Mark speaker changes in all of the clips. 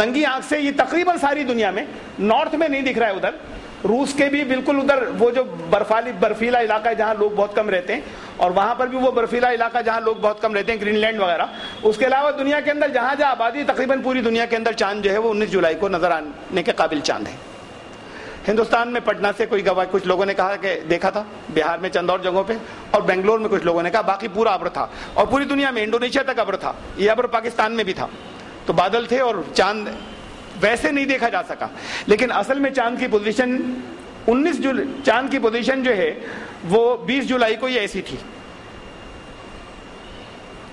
Speaker 1: ننگی آنکھ سے یہ تقریباً ساری دنیا میں، نارتھ میں نہیں دکھ رہا ہے، ادھر روس کے بھی بالکل ادھر وہ جو برفیلا علاقہ ہے جہاں لوگ بہت کم رہتے ہیں، اور وہاں پر بھی وہ برفیلا علاقہ جہاں لوگ بہت کم رہتے ہیں، گرین لینڈ وغیرہ. اس کے علاوہ دنیا کے اندر جہاں جہاں آبادی، تقریباً پوری دنیا کے اندر چاند جو ہے وہ 19 جولائی کو نظر آنے کے قابل چاند ہے. ہندوستان میں پٹنہ سے کوئی گواہ، کچھ لوگوں نے کہا کہ دیکھا تھا، بہار میں چند اور جگہوں پہ، اور بنگلور میں کچھ لوگوں نے کہا، باقی پورا ابر تھا. اور پوری دنیا میں انڈونیشیا تک ابر تھا، یہ ابر پاکستان میں بھی تھا. تو بادل تھے اور چاند ویسے نہیں دیکھا جا سکا. لیکن اصل میں چاند کی پوزیشن چاند کی پوزیشن جو ہے وہ 20 جولائی کو یہ ایسی تھی،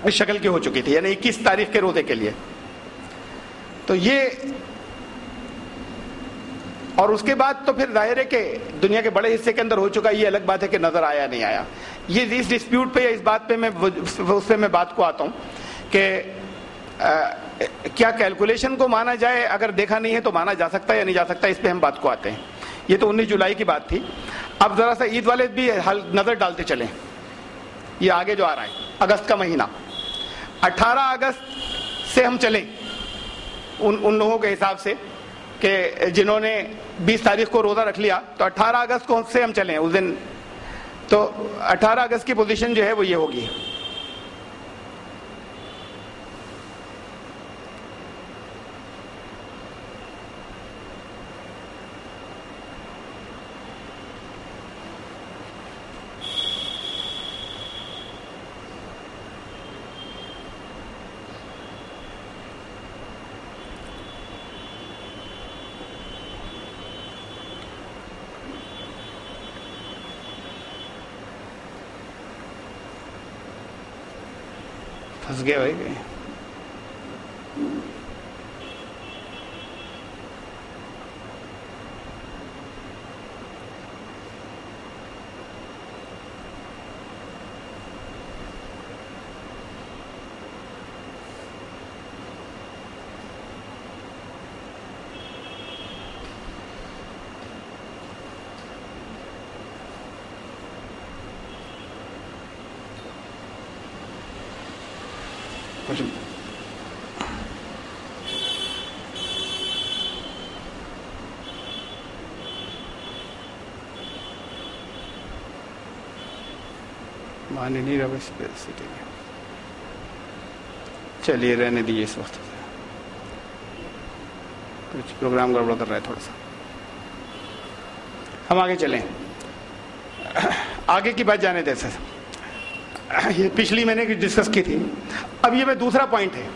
Speaker 1: اس شکل کی ہو چکی تھی، یعنی 21 تاریخ کے روزے کے لیے. تو یہ، اور اس کے بعد تو پھر ظاہر ہے کہ دنیا کے بڑے حصے کے اندر ہو چکا. یہ الگ بات ہے کہ نظر آیا نہیں آیا. یہ اس ڈسپیوٹ پہ یا اس بات پہ میں بات کو آتا ہوں کہ کیا کیلکولیشن کو مانا جائے، اگر دیکھا نہیں ہے تو مانا جا سکتا ہے یا نہیں جا سکتا، اس پہ ہم بات کو آتے ہیں. یہ تو 19 جولائی کی بات تھی. اب ذرا سا عید والے بھی نظر ڈالتے چلیں. یہ آگے جو آ رہا ہے اگست کا مہینہ، 18 اگست سے ہم چلیں ان لوگوں کے حساب سے کہ جنہوں نے 20 تاریخ کو روزہ رکھ لیا، تو 18 اگست کو سے ہم چلیں اس دن. تو 18 اگست کی پوزیشن جو ہے وہ یہ ہوگی. پھنس گئے ہوئے گئے. مانے نہیں رہا اس پہ. چلیے رہنے دیجیے، اس وقت کچھ پروگرام گڑبڑ کر رہا ہے تھوڑا سا. ہم آگے چلیں، آگے کی بات جانے دیں. سر یہ پچھلی میں نے ڈسکس کی تھی. اب یہ میں دوسرا پوائنٹ ہے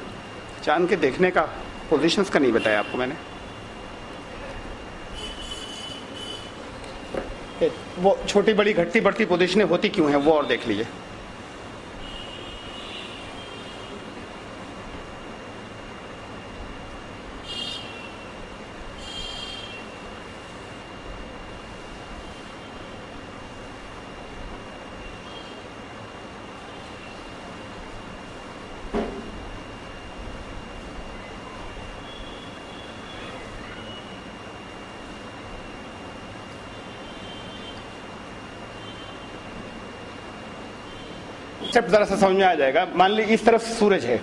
Speaker 1: چاند کے دیکھنے کا، پوزیشنز کا نہیں بتایا آپ کو میں نے. وہ چھوٹی بڑی گھٹتی بڑھتی پوزیشنیں ہوتی کیوں ہیں وہ اور دیکھ لیجیے. ذرا سا سمجھ میں آ جائے گا. مان لی اس طرف سورج ہے،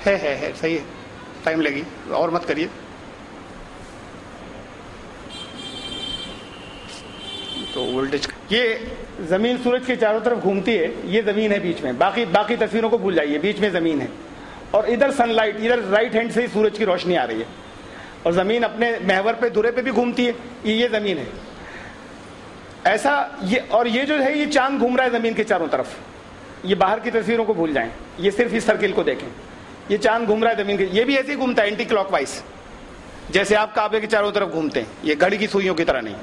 Speaker 1: ہے صحیح ہے. ٹائم لگی اور مت کریے. تو وولٹیج، یہ زمین سورج کے چاروں طرف گھومتی ہے، یہ زمین ہے بیچ میں. باقی تصویروں کو بھول جائیے، بیچ میں زمین ہے، اور ادھر سن لائٹ، ادھر رائٹ ہینڈ سے ہی سورج کی روشنی آ رہی ہے، اور زمین اپنے محور پہ دھرے پہ بھی گھومتی ہے. یہ زمین ہے ایسا. اور یہ جو ہے یہ چاند گھوم رہا ہے زمین کے چاروں طرف. یہ باہر کی تصویروں کو بھول جائیں، یہ صرف اس سرکل کو دیکھیں. یہ چاند گھوم رہا ہے زمین کے، یہ بھی ایسے ہی گھومتا ہے اینٹی کلاک وائز، جیسے آپ کعبے کے چاروں طرف گھومتے ہیں. یہ گھڑی کی سوئیوں کی طرح نہیں.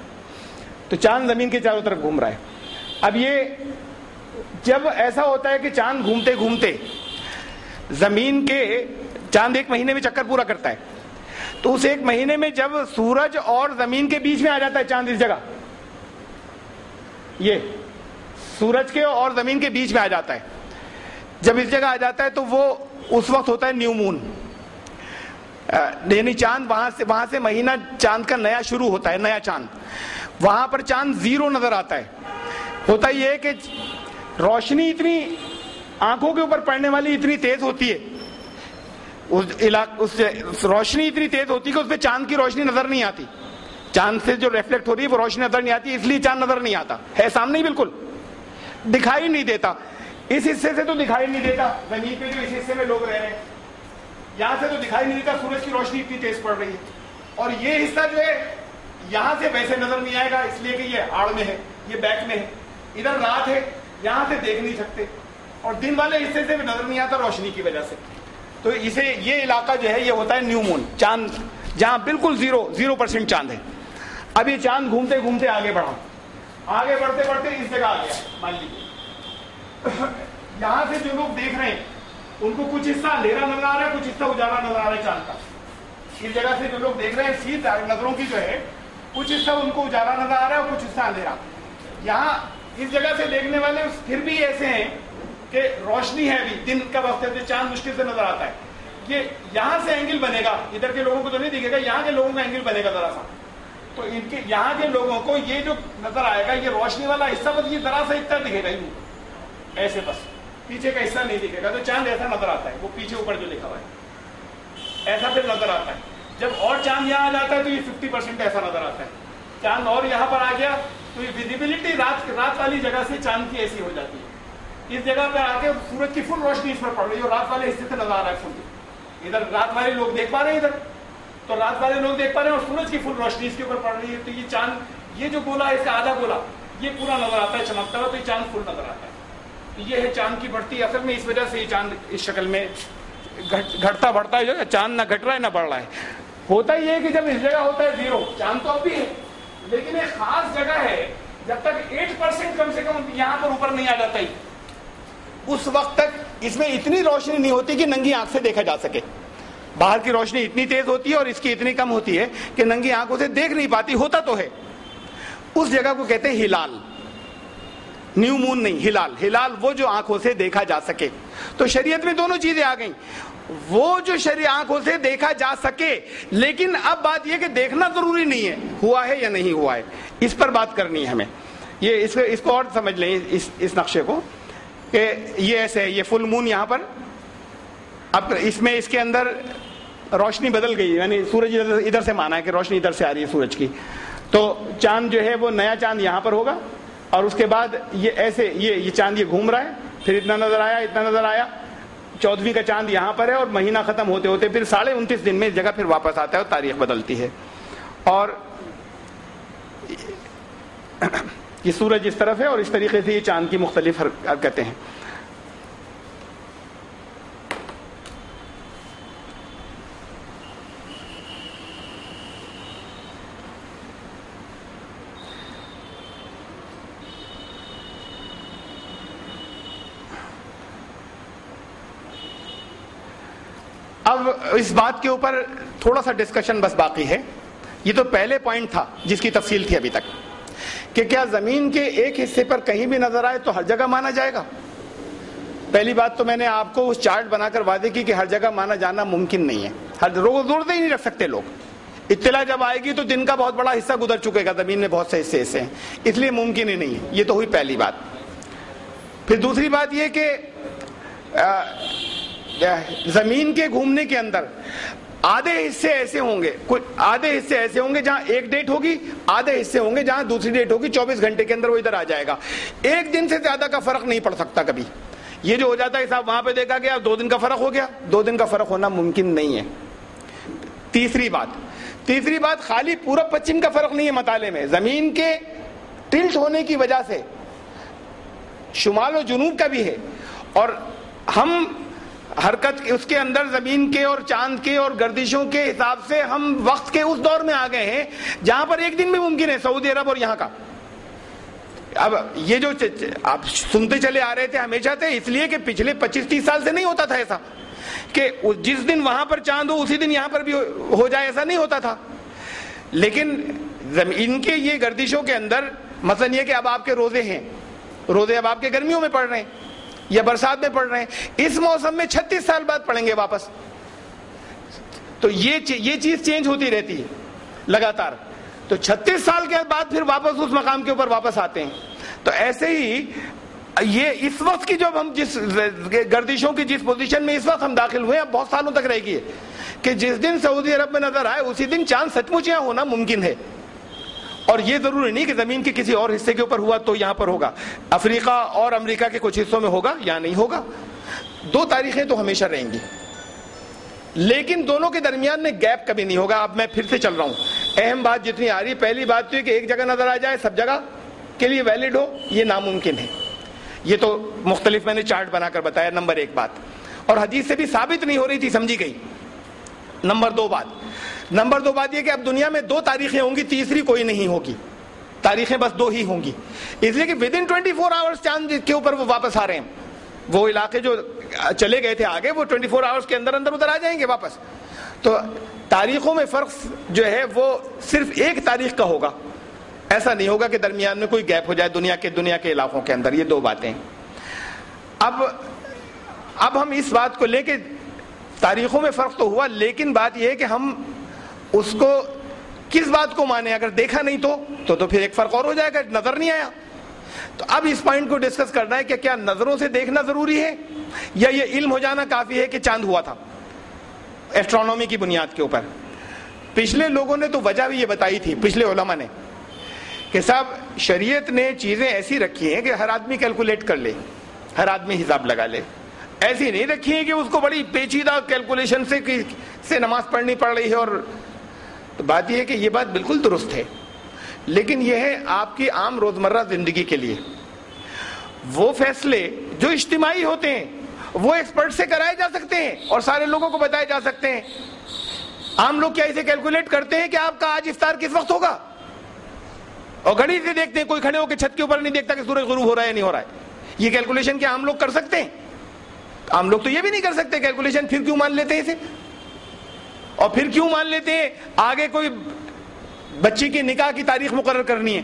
Speaker 1: تو چاند زمین کے چاروں طرف گھوم رہا ہے. اب یہ جب ایسا ہوتا ہے کہ چاند گھومتے گھومتے زمین کے چاند ایک مہینے میں چکر پورا کرتا ہے، تو اس ایک مہینے میں جب سورج اور زمین کے بیچ میں آ جاتا ہے چاند، اس جگہ یہ سورج کے اور زمین کے بیچ میں آ جاتا ہے، جب اس جگہ آ جاتا ہے تو وہ اس وقت ہوتا ہے نیو مون، یعنی چاند وہاں سے مہینہ چاند کا نیا شروع ہوتا ہے، نیا چاند، وہاں پر چاند زیرو نظر آتا ہے۔ ہوتا یہ ہے کہ روشنی اتنی آنکھوں کے اوپر پڑنے والی اتنی تیز ہوتی ہے، اس روشنی اتنی تیز ہوتی ہے کہ اس پہ چاند کی روشنی نظر نہیں آتی، چاند سے جو ریفلیکٹ ہو رہی ہے وہ روشنی نظر نہیں آتی، اس لیے چاند نظر نہیں آتا ہے، سامنے ہی بالکل دکھائی نہیں دیتا۔ اس حصے سے تو دکھائی نہیں دیتا، زمین پہ جو اس حصے میں لوگ رہ رہے ہیں یہاں سے تو دکھائی نہیں دیتا، سورج کی روشنی اتنی تیز پڑ رہی ہے، اور یہ حصہ جو ہے یہاں سے ویسے نظر نہیں آئے گا، اس لیے کہ یہ آڑ میں ہے، یہ بیک میں ہے، ادھر رات ہے، یہاں سے دیکھ نہیں سکتے، اور دن والے حصے سے بھی نظر نہیں آتا روشنی کی وجہ سے۔ تو اسے یہ علاقہ جو ہے یہ ہوتا ہے نیو مون، چاند جہاں بالکل 0% چاند ہے۔ اب یہ چاند گھومتے گھومتے آگے بڑھا، آگے بڑھتے بڑھتے اس جگہ آ گیا، مان لیجیے یہاں سے جو لوگ دیکھ رہے ہیں ان کو کچھ حصہ اندھیرا نظر آ رہا ہے، کچھ حصہ اجالا نظر آ رہا ہے چاند کا۔ اس جگہ سے جو لوگ دیکھ رہے ہیں سیدھ نظروں کی جو ہے کچھ حصہ ان کو اجالا نظر آ رہا ہے اور کچھ حصہ اندھیرا۔ یہاں اس جگہ سے دیکھنے والے پھر بھی ایسے ہیں کہ روشنی ہے، بھی دن کا وقت ہے، چاند مشکل سے نظر آتا ہے۔ یہ یہاں سے اینگل بنے گا، ادھر کے لوگوں کو تو نہیں دکھے گا، یہاں کے لوگوں کا اینگل بنے گا ذرا سا، تو ان کے یہاں کے لوگوں کو یہ جو نظر آئے گا یہ روشنی والا حصہ بس یہ ذرا سا اتنا دکھے گا، ایسے بس پیچھے کا حصہ نہیں دکھے گا، تو چاند ایسا نظر آتا ہے، وہ پیچھے اوپر جو لکھا ہوا ہے ایسا پھر نظر آتا ہے۔ جب اور چاند یہاں آ جاتا ہے تو یہ 50% ایسا نظر آتا ہے، چاند اور یہاں پر آ گیا تو یہ ویزیبلٹی رات والی جگہ سے چاند کی ایسی ہو جاتی ہے، اس جگہ پہ آ کے سورج کی فل روشنی اس پر پڑ رہی ہے اور رات والے حصے سے نظر آ رہا ہے فل، ادھر رات والے لوگ دیکھ پا رہے ہیں، ادھر تو رات والے لوگ دیکھ پا رہے ہیں اور سورج کی فل روشنی اس کے اوپر پڑ رہی ہے، تو یہ چاند یہ جو گولا ہے اس کا آدھا گولا یہ پورا نظر آتا ہے چمکتا ہوا، تو یہ چاند فل نظر آتا ہے۔ یہ ہے چاند کی بڑھتی، اصل میں اس وجہ سے یہ چاند اس شکل میں گھٹتا بڑھتا ہے، جو چاند نہ گھٹ رہا ہے نہ بڑھ رہا ہے۔ ہوتا یہ ہے کہ جب اس جگہ ہوتا ہے 0، چاند تو اب بھی ہے لیکن ایک خاص جگہ ہے، جب تک 8% کم سے کم یہاں پر اوپر نہیں آ جاتا ہی اس وقت تک اس میں اتنی روشنی نہیں ہوتی کہ ننگی آنکھ سے دیکھا جا سکے۔ باہر کی روشنی اتنی تیز ہوتی ہے اور اس کی اتنی کم ہوتی ہے کہ ننگی آنکھوں سے دیکھ نہیں پاتی، ہوتا تو ہے۔ اس جگہ کو کہتے ہیں ہلال، نیو مون نہیں، ہلال، ہلال وہ جو آنکھوں سے دیکھا جا سکے۔ تو شریعت میں دونوں چیزیں آ گئیں، وہ جو آنکھوں سے دیکھا جا سکے، لیکن اب بات یہ کہ دیکھنا ضروری نہیں ہے ہوا ہے یا نہیں ہوا ہے، اس پر بات کرنی ہے ہمیں۔ یہ اس کو اور سمجھ لیں اس نقشے کو کہ یہ ایسے ہے، یہ فل مون یہاں پر، اب اس میں اس کے اندر روشنی بدل گئی، یعنی سورج ادھر سے مانا ہے کہ روشنی ادھر سے آ رہی ہے سورج کی، تو چاند جو ہے وہ نیا چاند یہاں پر ہوگا، اور اس کے بعد یہ ایسے یہ چاند یہ گھوم رہا ہے، پھر اتنا نظر آیا، اتنا نظر آیا، 14ویں کا چاند یہاں پر ہے، اور مہینہ ختم ہوتے ہوتے پھر 29.5 دن میں اس جگہ پھر واپس آتا ہے اور تاریخ بدلتی ہے، اور یہ سورج اس طرف ہے اور اس طریقے سے یہ چاند کی مختلف حرکتیں ہیں۔ اب اس بات کے اوپر تھوڑا سا ڈسکشن بس باقی ہے، یہ تو پہلے پوائنٹ تھا جس کی تفصیل تھی ابھی تک، کہ کیا زمین کے ایک حصے پر کہیں بھی نظر آئے تو ہر جگہ مانا جائے گا؟ پہلی بات تو میں نے آپ کو اس چارٹ بنا کر واضح کی کہ ہر جگہ مانا جانا ممکن نہیں ہے، ہر زور ہی نہیں رکھ سکتے لوگ، اطلاع جب آئے گی تو دن کا بہت بڑا حصہ گزر چکے گا، زمین میں بہت سے حصے ایسے ہیں، اس لیے ممکن ہی نہیں ہے، یہ تو ہوئی پہلی بات۔ پھر دوسری بات یہ کہ زمین کے گھومنے کے اندر آدھے حصے ایسے ہوں گے جہاں ایک ڈیٹ ہوگی، آدھے حصے ہوں گے جہاں دوسری ڈیٹ ہوگی، 24 گھنٹے کے اندر وہ ادھر آ جائے گا، ایک دن سے زیادہ کا فرق نہیں پڑ سکتا کبھی۔ یہ جو ہو جاتا ہے صاحب وہاں پہ دیکھا گیا 2 دن کا فرق ہو گیا، 2 دن کا فرق ہونا ممکن نہیں ہے۔ تیسری بات خالی پورب پچھم کا فرق نہیں ہے، مطالعے میں زمین کے ٹلٹ ہونے کی وجہ سے شمال و جنوب کا بھی ہے، اور ہم حرکت اس کے اندر زمین کے اور چاند کے اور گردشوں کے حساب سے ہم وقت کے اس دور میں آ گئے ہیں جہاں پر ایک دن بھی ممکن ہے، سعودی عرب اور یہاں کا۔ اب یہ جو آپ سنتے چلے آ رہے تھے ہمیشہ سے، اس لیے کہ پچھلے 25-30 سال سے نہیں ہوتا تھا ایسا، کہ جس دن وہاں پر چاند ہو اسی دن یہاں پر بھی ہو جائے، ایسا نہیں ہوتا تھا. لیکن ان کے یہ گردشوں کے اندر مثلا یہ کہ اب آپ کے روزے ہیں، روزے اب آپ کے گرمیوں میں پڑ رہے ہیں یا برسات میں پڑ رہے ہیں، اس موسم میں 36 سال بعد پڑیں گے واپس. تو یہ چیز چینج ہوتی رہتی ہے لگاتار. تو 36 سال کے بعد پھر واپس اس مقام کے اوپر واپس آتے ہیں. تو ایسے ہی یہ اس وقت کی جو ہم جس گردشوں کی جس پوزیشن میں اس وقت ہم داخل ہوئے ہیں اب بہت سالوں تک رہے گی کہ جس دن سعودی عرب میں نظر آئے اسی دن چاند سچ مچ یہاں ہونا ممکن ہے. اور یہ ضروری نہیں کہ زمین کے کسی اور حصے کے اوپر ہوا تو یہاں پر ہوگا. افریقہ اور امریکہ کے کچھ حصوں میں ہوگا یا نہیں ہوگا. 2 تاریخیں تو ہمیشہ رہیں گی، لیکن دونوں کے درمیان میں گیپ کبھی نہیں ہوگا. اب میں پھر سے چل رہا ہوں. اہم بات جتنی آ رہی ہے، پہلی بات تو یہ کہ ایک جگہ نظر آ جائے سب جگہ کے لیے ویلڈ ہو، یہ ناممکن ہے. یہ تو مختلف میں نے چارٹ بنا کر بتایا. نمبر 1 بات، اور حدیث سے بھی ثابت نہیں ہو رہی تھی، سمجھی گئی. نمبر 2 بات یہ کہ اب دنیا میں 2 تاریخیں ہوں گی، تیسری کوئی نہیں ہوگی. تاریخیں بس 2 ہی ہوں گی، اس لیے کہ ودن 24 آورس چاند کے اوپر وہ واپس آ رہے ہیں. وہ علاقے جو چلے گئے تھے آگے وہ 24 آورس کے اندر ادھر آ جائیں گے واپس. تو تاریخوں میں فرق جو ہے وہ صرف ایک تاریخ کا ہوگا. ایسا نہیں ہوگا کہ درمیان میں کوئی گیپ ہو جائے دنیا کے علاقوں کے اندر. یہ 2 باتیں. اب ہم اس بات کو لے کے تاریخوں میں فرق تو ہوا، لیکن بات یہ ہے کہ ہم اس کو کس بات کو مانیں. اگر دیکھا نہیں تو پھر ایک فرق اور ہو جائے گا، نظر نہیں آیا. تو اب اس پوائنٹ کو ڈسکس کرنا ہے کہ کیا نظروں سے دیکھنا ضروری ہے یا یہ علم ہو جانا کافی ہے کہ چاند ہوا تھا ایسٹرونومی کی بنیاد کے اوپر. پچھلے لوگوں نے تو وجہ بھی یہ بتائی تھی، پچھلے علماء نے، کہ صاحب شریعت نے چیزیں ایسی رکھی ہیں کہ ہر آدمی کیلکولیٹ کر لے، ہر آدمی حساب لگا لے. ایسی نہیں رکھی ہے کہ اس کو بڑی پیچیدہ کیلکولیشن سے نماز پڑھنی پڑ رہی ہے. اور بات یہ ہے کہ یہ بات بالکل درست ہے، لیکن یہ ہے آپ کی عام روزمرہ زندگی کے لیے. وہ فیصلے جو اجتماعی ہوتے ہیں وہ ایکسپرٹ سے کرائے جا سکتے ہیں اور سارے لوگوں کو بتائے جا سکتے ہیں. عام لوگ کیا اسے کیلکولیٹ کرتے ہیں کہ آپ کا آج افطار کس وقت ہوگا، اور گھڑی سے دیکھتے ہیں. کوئی کھڑے ہو کے چھت کے اوپر نہیں دیکھتا کہ سورج غروب ہو رہا ہے یا نہیں ہو رہا ہے. یہ کیلکولیشن کیا عام لوگ کر سکتے ہیں؟ عام لوگ تو یہ بھی نہیں کر سکتے کیلکولیشن. پھر کیوں مان لیتے ہیں اسے؟ اور پھر کیوں مان لیتے ہیں آگے کوئی بچی کی نکاح کی تاریخ مقرر کرنی ہے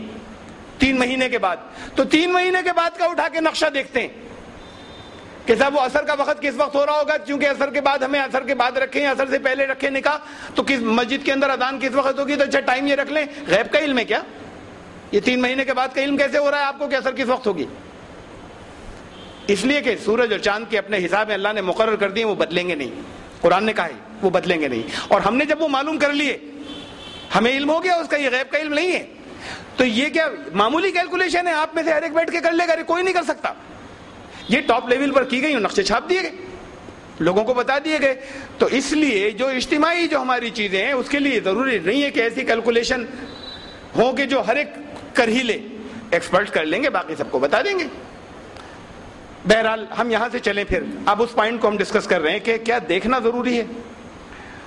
Speaker 1: 3 مہینے کے بعد، تو 3 مہینے کے بعد کا اٹھا کے نقشہ دیکھتے ہیں کہ صاحب وہ عصر کا وقت کس وقت ہو رہا ہوگا. کیونکہ عصر کے بعد ہمیں عصر کے بعد رکھیں، عصر سے پہلے رکھیں نکاح، تو کس مسجد کے اندر اذان کس وقت ہوگی، تو اچھا ٹائم یہ رکھ لیں. غیب کا علم ہے کیا یہ؟ 3 مہینے کے بعد کا علم کیسے ہو رہا ہے آپ کو کہ عصر کس وقت ہوگی؟ اس لیے کہ سورج اور چاند کے اپنے حساب میں اللہ نے مقرر کر دیے، وہ بدلیں گے نہیں. قرآن نے کہا ہے وہ بدلیں گے نہیں. اور ہم نے جب وہ معلوم کر لیے ہمیں علم ہو گیا اس کا، یہ غیب کا علم نہیں ہے. تو یہ کیا معمولی کیلکولیشن ہے؟ آپ میں سے ہر ایک بیٹھ کے کر لے گا؟ کوئی نہیں کر سکتا. یہ ٹاپ لیول پر کی گئی، نقشے چھاپ دیے گئے، لوگوں کو بتا دیے گئے. تو اس لیے جو اجتماعی جو ہماری چیزیں ہیں اس کے لیے ضروری نہیں ہے کہ ایسی کیلکولیشن ہو کہ جو ہر ایک کر ہی لے. ایکسپرٹ کر لیں گے، باقی سب کو بتا دیں گے. بہرحال ہم یہاں سے چلیں پھر. اب اس پوائنٹ کو ہم ڈسکس کر رہے ہیں کہ کیا دیکھنا ضروری ہے.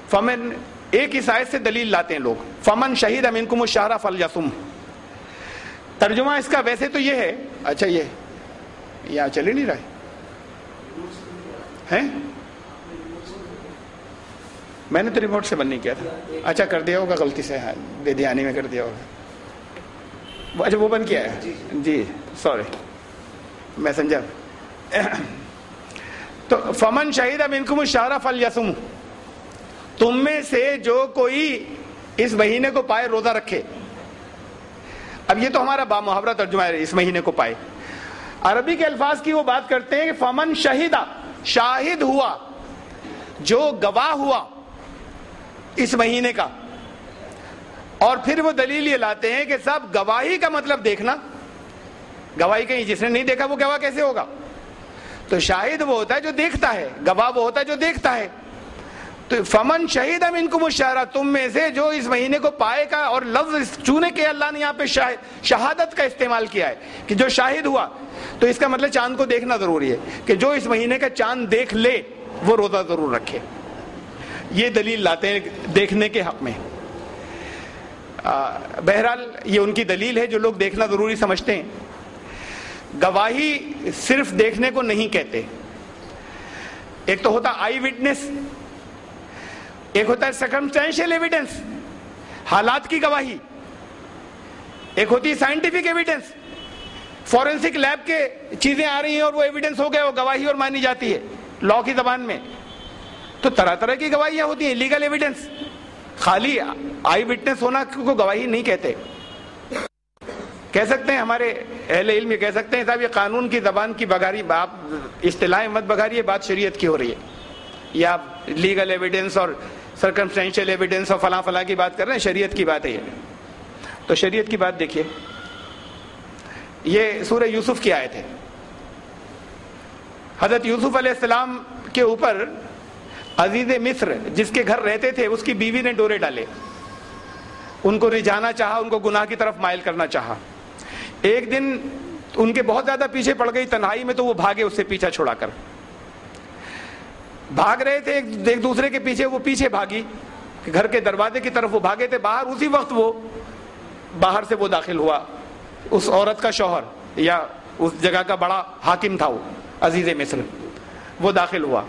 Speaker 1: فمن، ایک اس آیت سے دلیل لاتے ہیں لوگ، فمن شہید منکم الشہر فلیصم. ترجمہ اس کا ویسے تو یہ ہے، اچھا یہ یہاں چل ہی نہیں رہا ہے، میں نے تو ریموٹ سے بند نہیں کیا تھا. اچھا کر دیا ہوگا غلطی سے، بے دھیانی میں کر دیا ہوگا. اچھا وہ بند کیا ہے، جی سوری میسنجر. تو فمن شہید منکم الشہر فلیصم، تم میں سے جو کوئی اس مہینے کو پائے روزہ رکھے. اب یہ تو ہمارا با محاورہ ترجمہ ہے، اس مہینے کو پائے. عربی کے الفاظ کی وہ بات کرتے ہیں کہ فمن شہیدہ، شاہد ہوا، جو گواہ ہوا اس مہینے کا. اور پھر وہ دلیل یہ لاتے ہیں کہ صاحب گواہی کا مطلب دیکھنا. گواہی کہیں جس نے نہیں دیکھا وہ گواہ کیسے ہوگا؟ تو شاہد وہ ہوتا ہے جو دیکھتا ہے، گواہ وہ ہوتا ہے جو دیکھتا ہے. تو فمن شہید منکم الشہر، تم میں سے جو اس مہینے کو پائے گا. اور لفظ چونے کے اللہ نے یہاں پہ شہادت کا استعمال کیا ہے کہ جو شاہد ہوا. تو اس کا مطلب چاند کو دیکھنا ضروری ہے کہ جو اس مہینے کا چاند دیکھ لے وہ روزہ ضرور رکھے. یہ دلیل لاتے ہیں دیکھنے کے حق میں. بہرحال یہ ان کی دلیل ہے جو لوگ دیکھنا ضروری سمجھتے ہیں. گواہی صرف دیکھنے کو نہیں کہتے. ایک تو ہوتا آئی وٹنس، ایک ہوتا ہے سرکمسٹینشیل ایویڈنس، حالات کی گواہی، ایک ہوتی ہے سائنٹیفک ایویڈنس، فورینسک لیب کے چیزیں آ رہی ہیں اور وہ ایویڈنس ہو گئے، وہ گواہی اور مانی جاتی ہے لا کی زبان میں. تو طرح طرح کی گواہیاں ہوتی ہیں. لیگل ایویڈنس، خالی آئی وٹنس ہونا کو گواہی نہیں کہتے. کہہ سکتے ہیں ہمارے اہل علم یہ کہہ سکتے ہیں صاحب یہ قانون کی زبان کی بگاری، آپ اصطلاح مت بگاریے، بات شریعت کی ہو رہی ہے، یا آپ لیگل ایویڈنس اور سرکمسٹینشیل ایویڈنس اور فلاں فلاں کی بات کر رہے ہیں، شریعت کی بات ہے یہ. تو شریعت کی بات دیکھیے، یہ سورہ یوسف کی آیت ہے. حضرت یوسف علیہ السلام کے اوپر عزیز مصر جس کے گھر رہتے تھے اس کی بیوی نے ڈورے ڈالے، ان کو رجھانا چاہا، ان کو گناہ کی طرف مائل کرنا چاہا. ایک دن ان کے بہت زیادہ پیچھے پڑ گئی تنہائی میں، تو وہ بھاگے اس سے پیچھا چھڑا کر. بھاگ رہے تھے ایک دوسرے کے پیچھے، وہ پیچھے بھاگی گھر کے دروازے کی طرف، وہ بھاگے تھے باہر. اسی وقت وہ باہر سے وہ داخل ہوا، اس عورت کا شوہر یا اس جگہ کا بڑا حاکم تھا وہ عزیز مصر، وہ داخل ہوا.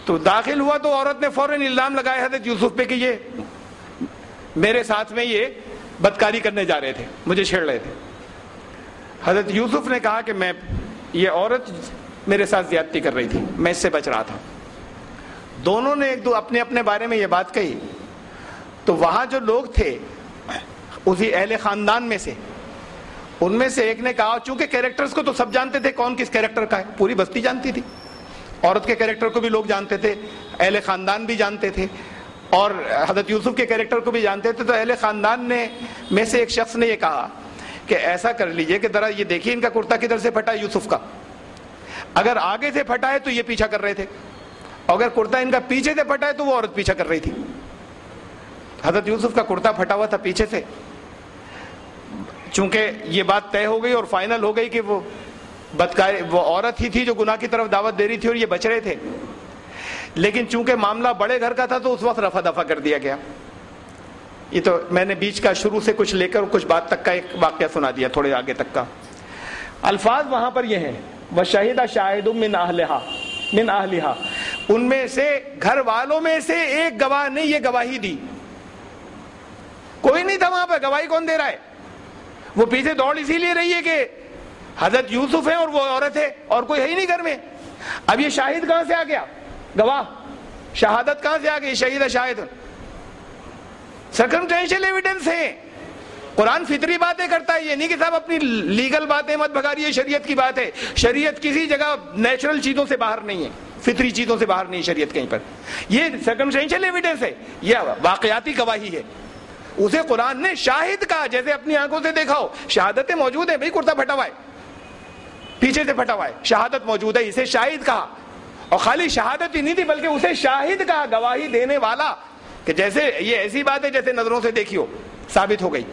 Speaker 1: تو داخل ہوا تو عورت نے فوراً الزام لگایا حضرت یوسف پہ کہ یہ میرے ساتھ میں یہ بدکاری کرنے جا رہے تھے، مجھے چھیڑ رہے تھے. حضرت یوسف نے کہا کہ میں یہ عورت میرے ساتھ زیادتی کر رہی تھی، میں اس سے بچ رہا تھا. دونوں نے ایک دو اپنے اپنے بارے میں یہ بات کہی. تو وہاں جو لوگ تھے اسی اہل خاندان میں سے، ان میں سے ایک نے کہا، چونکہ کیریکٹرز کو تو سب جانتے تھے کون کس کیریکٹر کا ہے، پوری بستی جانتی تھی، عورت کے کیریکٹر کو بھی لوگ جانتے تھے، اہل خاندان بھی جانتے تھے، اور حضرت یوسف کے کیریکٹر کو بھی جانتے تھے. تو اہل خاندان میں سے ایک شخص نے یہ کہا کہ ایسا کر لیجئے کہ ذرا یہ دیکھیے ان کا کرتا کدھر سے پھٹا ہے یوسف کا. اگر آگے سے پھٹا ہے تو یہ پیچھا کر رہے تھے، اور اگر کرتا ان کا پیچھے سے پھٹا ہے تو وہ عورت پیچھا کر رہی تھی. حضرت یوسف کا کرتا پھٹا ہوا تھا پیچھے سے. چونکہ یہ بات طے ہو گئی اور فائنل ہو گئی کہ وہ عورت ہی تھی جو گناہ کی طرف دعوت دے رہی تھی اور یہ بچ رہے تھے، لیکن چونکہ معاملہ بڑے گھر کا تھا تو اس وقت رفع دفع کر دیا گیا. یہ تو میں نے بیچ کا شروع سے کچھ لے کر کچھ بات تک کا ایک واقعہ سنا دیا، تھوڑے آگے تک کا. الفاظ وہاں پر یہ ہیں، وَشَهِدَ شَاهِدٌ مِّنْ أَهْلِهَا، ان میں سے گھر والوں میں سے ایک گواہ نے یہ گواہی دی. کوئی نہیں تھا وہاں پہ، گواہی کون دے رہا ہے؟ وہ پیچھے دوڑ اسی لیے رہی ہے کہ حضرت یوسف ہے اور وہ عورت ہے اور کوئی ہے ہی نہیں گھر میں. اب یہ شاہد کہاں سے آ گیا؟ گواہ، شہادت کہاں سے آ گئی؟ شہید شاہد، سرکمسٹینشیل ایویڈنس ہے. قرآن فطری باتیں کرتا ہے، یہ نہیں کہ صاحب اپنی لیگل باتیں مت بگاریے، شریعت کی بات ہے. شریعت کسی جگہ نیچرل چیزوں سے باہر نہیں ہے، فطری چیزوں سے باہر نہیں شریعت کہیں پر. یہ سرکمسٹینشیل ایویڈنس ہے، یہ واقعاتی گواہی ہے. اسے قرآن نے شاہد کہا، جیسے اپنی آنکھوں سے دیکھا ہو. شہادتیں موجود ہیں بھائی، کرتا پھٹا ہوا ہے، پیچھے سے پھٹا ہوا ہے، شہادت موجود ہے، اسے شاہد کہا. اور خالی شہادت ہی نہیں تھی بلکہ اسے شاہد کہا، گواہی دینے والا، کہ جیسے یہ ایسی بات ہے جیسے نظروں سے دیکھی ہو، ثابت ہو گئی.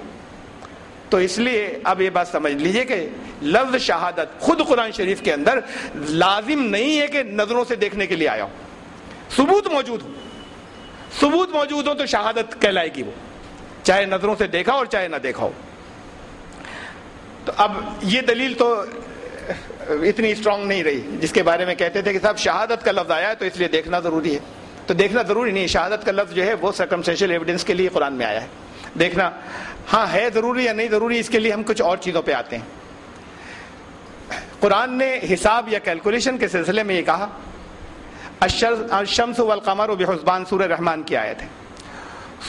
Speaker 1: تو اس لیے اب یہ بات سمجھ لیجئے کہ لفظ شہادت خود قرآن شریف کے اندر لازم نہیں ہے کہ نظروں سے دیکھنے کے لیے آیا ہو. ثبوت موجود ہو، ثبوت موجود ہو تو شہادت کہلائے گی، وہ چاہے نظروں سے دیکھا اور چاہے نہ دیکھا ہو. تو اب یہ دلیل تو اتنی اسٹرانگ نہیں رہی جس کے بارے میں کہتے تھے کہ صاحب شہادت کا لفظ آیا ہے تو اس لیے دیکھنا ضروری ہے. تو دیکھنا ضروری نہیں، شہادت کا لفظ جو ہے وہ سرکمسٹینشیل ایویڈنس کے لیے قرآن میں آیا ہے. دیکھنا ہاں ہے ضروری یا نہیں ضروری، اس کے لیے ہم کچھ اور چیزوں پہ آتے ہیں. قرآن نے حساب یا کیلکولیشن کے سلسلے میں یہ کہا، الشمس والقمر بحسبان، سورہ رحمان کی آیت ہے.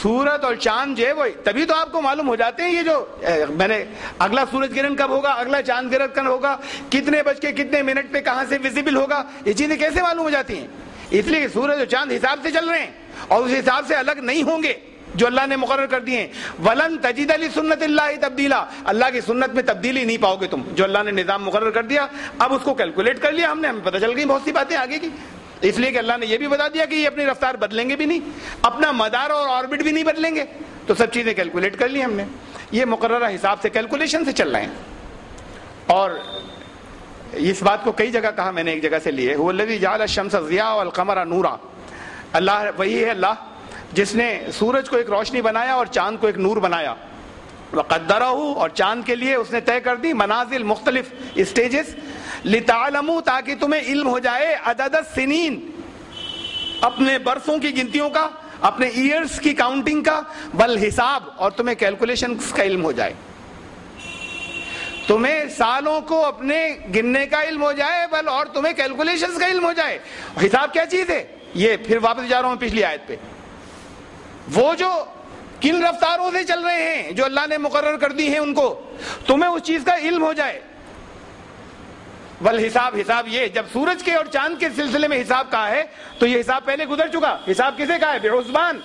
Speaker 1: سورج اور چاند جو ہے وہ تبھی تو آپ کو معلوم ہو جاتے ہیں، یہ جو میں نے اگلا سورج گرہن کب ہوگا، اگلا چاند گرہن کب ہوگا، کتنے بج کے کتنے منٹ پہ کہاں سے ویزیبل ہوگا، یہ چیزیں کیسے معلوم ہو جاتی ہیں؟ اس لیے کہ سورج اور چاند حساب سے چل رہے ہیں اور اس حساب سے الگ نہیں ہوں گے جو اللہ نے مقرر کر دیے ہیں. وَلَن تَجِدَ لِسُنَّتِ اللَّهِ تَبْدِيلًا، اللہ کی سنت میں تبدیلی نہیں پاؤ گے تم. جو اللہ نے نظام مقرر کر دیا اب اس کو کیلکولیٹ کر لیا ہم نے، ہمیں پتہ چل گئی بہت سی باتیں آگے کی. اس لیے کہ اللہ نے یہ بھی بتا دیا کہ یہ اپنی رفتار بدلیں گے بھی نہیں، اپنا مدار اور آربٹ بھی نہیں بدلیں گے. تو سب چیزیں کیلکولیٹ کر لی ہم نے، یہ مقررہ حساب سے کیلکولیشن سے چل رہے ہیں. اور اس بات کو کئی جگہ کہا میں نے، ایک جگہ سے لیے، هو الذی جعل الشمس ضیاء والقمر نورا. اللہ وہی ہے اللہ جس نے سورج کو ایک روشنی بنایا اور چاند کو ایک نور بنایا. وقدرہ، اور چاند کے لیے اس نے طے کر دی منازل، مختلف اسٹیجز، لِتَعْلَمُوا تاکہ تمہیں علم ہو جائے عدد السنین اپنے برسوں کی گنتیوں کا, اپنے ایئرز کی کاؤنٹنگ کا, والحساب اور تمہیں کیلکولیشنز کا علم ہو جائے, تمہیں سالوں کو اپنے گننے کا علم ہو جائے بل اور تمہیں کیلکولیشنز کا علم ہو جائے. حساب کیا چیز ہے؟ یہ پھر واپس جا رہا ہوں پچھلی آیت پہ, وہ جو کن رفتاروں سے چل رہے ہیں جو اللہ نے مقرر کر دی ہیں ان کو, تمہیں اس چیز کا علم ہو جائے. والحساب, حساب یہ جب سورج کے اور چاند کے سلسلے میں حساب کہا ہے تو یہ حساب پہلے گزر چکا. حساب کسے کہا ہے؟ بحسبان,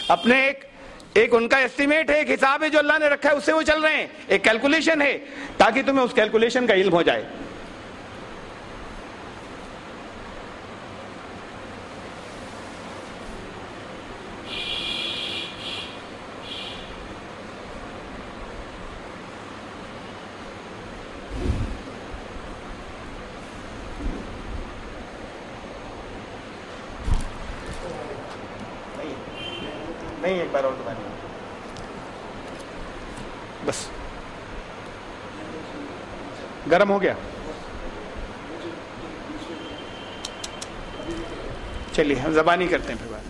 Speaker 1: اپنے ایک ان کا ایسٹیمیٹ ہے, ایک حساب ہے جو اللہ نے رکھا ہے, اس سے وہ چل رہے ہیں, ایک کیلکولیشن ہے تاکہ تمہیں اس کیلکولیشن کا علم ہو جائے. نہیں ایک بار اور دوبارہ بس گرم ہو گیا. چلیے ہم زبانی کرتے ہیں پھر بات.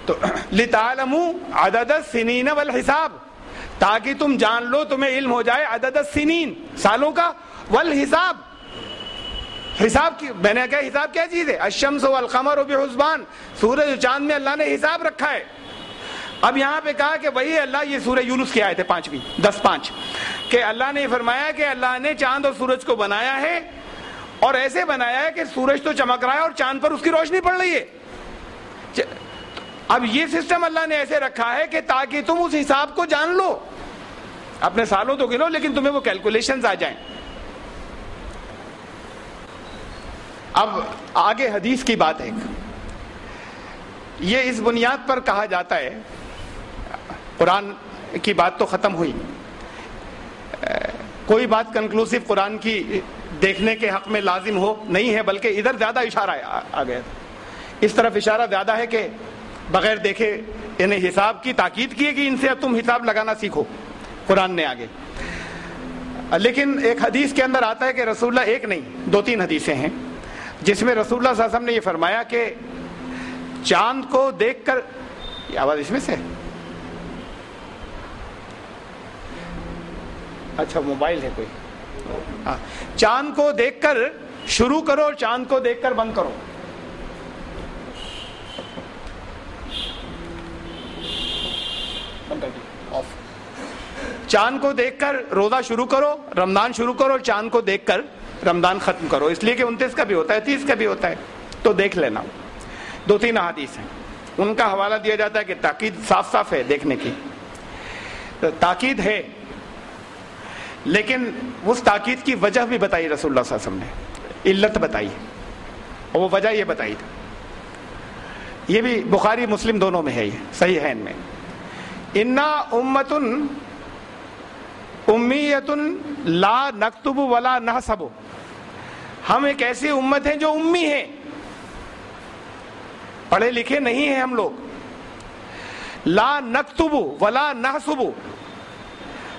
Speaker 1: تو لِتَعْلَمُوا عَدَدَ السِّنِينَ وَالْحِسَابِ تاکہ تم جان لو, تمہیں علم ہو جائے عدد السنین سالوں کا, والحساب حساب کی. میں نے کہا حساب کیا چیز ہے؟ الشمس والقمر بحسبان, سورج و چاند میں اللہ نے حساب رکھا ہے. اب یہاں پہ کہا کہ وہی اللہ, یہ سورہ یونس کی آیت ہے 5ویں 10:5 کہ اللہ نے فرمایا کہ اللہ نے چاند اور سورج کو بنایا ہے اور ایسے بنایا ہے کہ سورج تو چمک رہا ہے اور چاند پر اس کی روشنی پڑ رہی ہے. اب یہ سسٹم اللہ نے ایسے رکھا ہے کہ تاکہ تم اس حساب کو جان لو, اپنے سالوں تو گنو لیکن تمہیں وہ کیلکولیشنز آ جائیں. اب آگے حدیث کی بات ہے, یہ اس بنیاد پر کہا جاتا ہے, قرآن کی بات تو ختم ہوئی, کوئی بات کنکلوسیو قرآن کی دیکھنے کے حق میں لازم ہو نہیں ہے, بلکہ ادھر زیادہ اشارہ آ گیا, اس طرف اشارہ زیادہ ہے کہ بغیر دیکھے انہیں حساب کی تاکید کی ہے کہ ان سے اب تم حساب لگانا سیکھو قرآن نے آگے. لیکن ایک حدیث کے اندر آتا ہے کہ رسول اللہ, ایک نہیں 2-3 حدیثیں ہیں جس میں رسول اللہ صلی اللہ علیہ وسلم نے یہ فرمایا کہ چاند کو دیکھ کر, یہ آواز اس میں سے, اچھا موبائل ہے کوئی, ہاں, چاند کو دیکھ کر شروع کرو اور چاند کو دیکھ کر بند کرو. چاند کو دیکھ کر روزہ شروع کرو, رمضان شروع کرو, اور چاند کو دیکھ کر رمضان ختم کرو, اس لیے کہ 29 کا بھی ہوتا ہے 30 کا بھی ہوتا ہے, تو دیکھ لینا. 2-3 احادیث ہیں, ان کا حوالہ دیا جاتا ہے کہ تاکید صاف صاف ہے دیکھنے کی, تاکید ہے, لیکن اس تاکید کی وجہ بھی بتائی رسول اللہ صلی اللہ علیہ وسلم نے, علت بتائی, اور وہ وجہ یہ بتائی تھی. یہ بھی بخاری مسلم دونوں میں ہے, یہ صحیحین میں. انا امتن امیتن لا نکتب ولا نحسب, ہم ایک ایسی امت ہیں جو امی ہیں, پڑھے لکھے نہیں ہیں ہم لوگ. لا نکتب ولا نحسب,